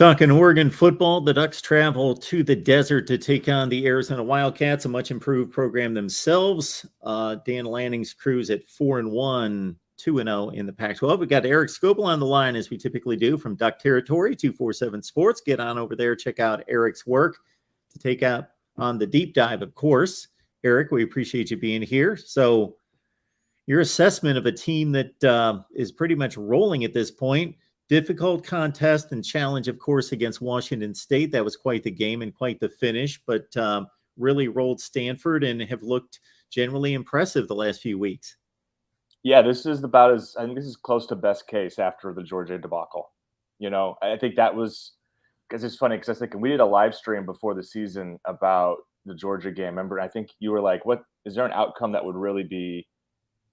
Talking Oregon football, the Ducks travel to the desert to take on the Arizona Wildcats, a much improved program themselves. Dan Lanning's crew's at 4-1, 2-0 in the Pac-12. We got Eric Scoble on the line, as we typically do, from Duck Territory, 247 Sports. Get on over there, check out Eric's work to take out on the deep dive, of course. Eric, we appreciate you being here. So your assessment of a team that is pretty much rolling at this point. Difficult contest and challenge, of course, against Washington State. That was quite the game and quite the finish, but really rolled Stanford and have looked generally impressive the last few weeks. Yeah, this is I think this is close to best case after the Georgia debacle. I think that was, because it's funny because I was thinking we did a live stream before the season about the Georgia game. Remember, I think you were like, what is there an outcome that would really be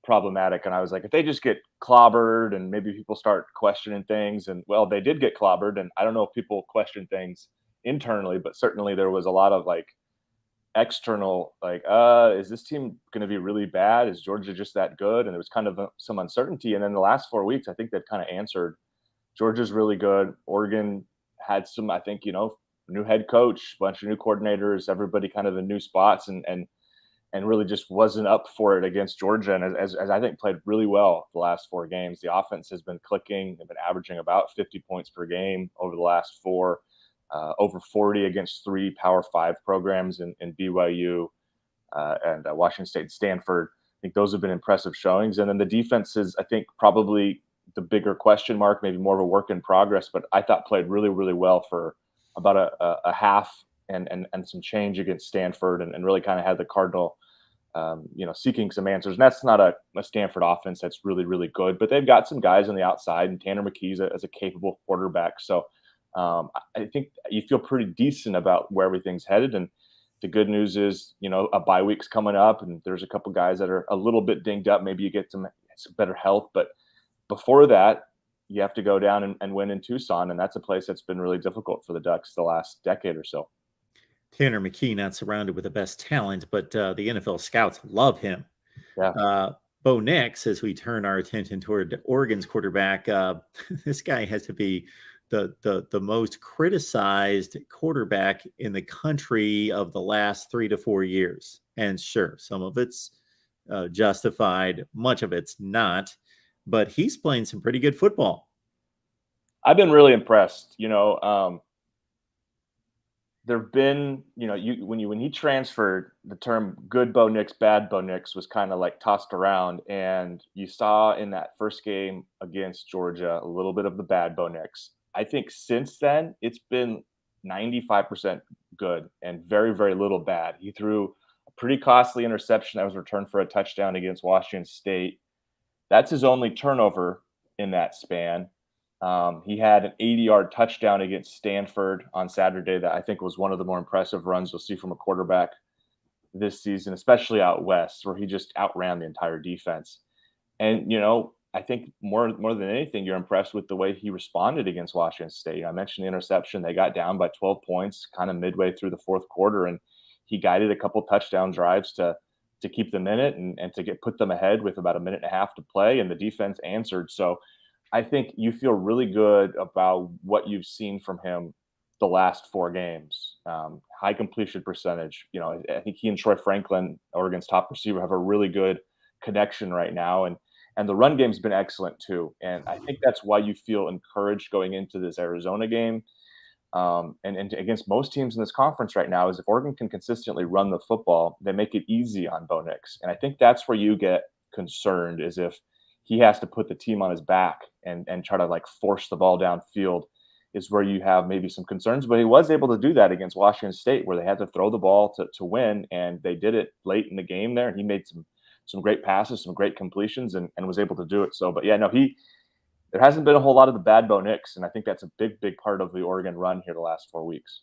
problematic? And I was like, if they just get clobbered and maybe people start questioning things, and well, they did get clobbered, and I don't know if people question things internally, but certainly there was a lot of like external, like, is this team going to be really bad? Is Georgia just that good? And there was kind of some uncertainty. And then the last 4 weeks, I think they've kind of answered. Georgia's really good. Oregon had some, I think, new head coach, bunch of new coordinators, everybody kind of in new spots, and really just wasn't up for it against Georgia. And as I think played really well the last 4 games. The offense has been clicking. They've been averaging about 50 points per game over the last 4, over 40 against 3 Power 5 programs in BYU and Washington State and Stanford. I think those have been impressive showings. And then the defense is, I think, probably the bigger question mark, maybe more of a work in progress, but I thought played really, really well for about a half and some change against Stanford, and really kind of had the Cardinal, seeking some answers. And that's not a Stanford offense that's really, really good, but they've got some guys on the outside, and Tanner McKee's as a capable quarterback. So I think you feel pretty decent about where everything's headed. And the good news is, a bye week's coming up, and there's a couple guys that are a little bit dinged up. Maybe you get some better health, but before that, you have to go down and win in Tucson, and that's a place that's been really difficult for the Ducks the last decade or so. Tanner McKee not surrounded with the best talent, but the NFL scouts love him. Yeah. Bo Nix, as we turn our attention toward Oregon's quarterback, this guy has to be the most criticized quarterback in the country of the last 3 to 4 years. And sure, some of it's justified, much of it's not, but he's playing some pretty good football. I've been really impressed. There've been, when he transferred, the term good Bo Nix, bad Bo Nix was kind of like tossed around, and you saw in that first game against Georgia a little bit of the bad Bo Nix. I think since then it's been 95% good and very, very little bad. He threw a pretty costly interception that was returned for a touchdown against Washington State. That's his only turnover in that span. He had an 80-yard touchdown against Stanford on Saturday that I think was one of the more impressive runs you'll see from a quarterback this season, especially out west, where he just outran the entire defense. And, I think more than anything, you're impressed with the way he responded against Washington State. I mentioned the interception. They got down by 12 points kind of midway through the fourth quarter, and he guided a couple touchdown drives to keep them in it and to put them ahead with about a minute and a half to play, and the defense answered. So I think you feel really good about what you've seen from him the last 4 games. High completion percentage. I think he and Troy Franklin, Oregon's top receiver, have a really good connection right now. And the run game's been excellent too. And I think that's why you feel encouraged going into this Arizona game. And against most teams in this conference right now, is if Oregon can consistently run the football, they make it easy on Bo Nix. And I think that's where you get concerned, is if he has to put the team on his back and try to like force the ball downfield, is where you have maybe some concerns. But he was able to do that against Washington State, where they had to throw the ball to win, and they did it late in the game there. And he made some great passes, some great completions, and was able to do it. So, but yeah, no, there hasn't been a whole lot of the bad Bo Nix, and I think that's a big, big part of the Oregon run here the last 4 weeks.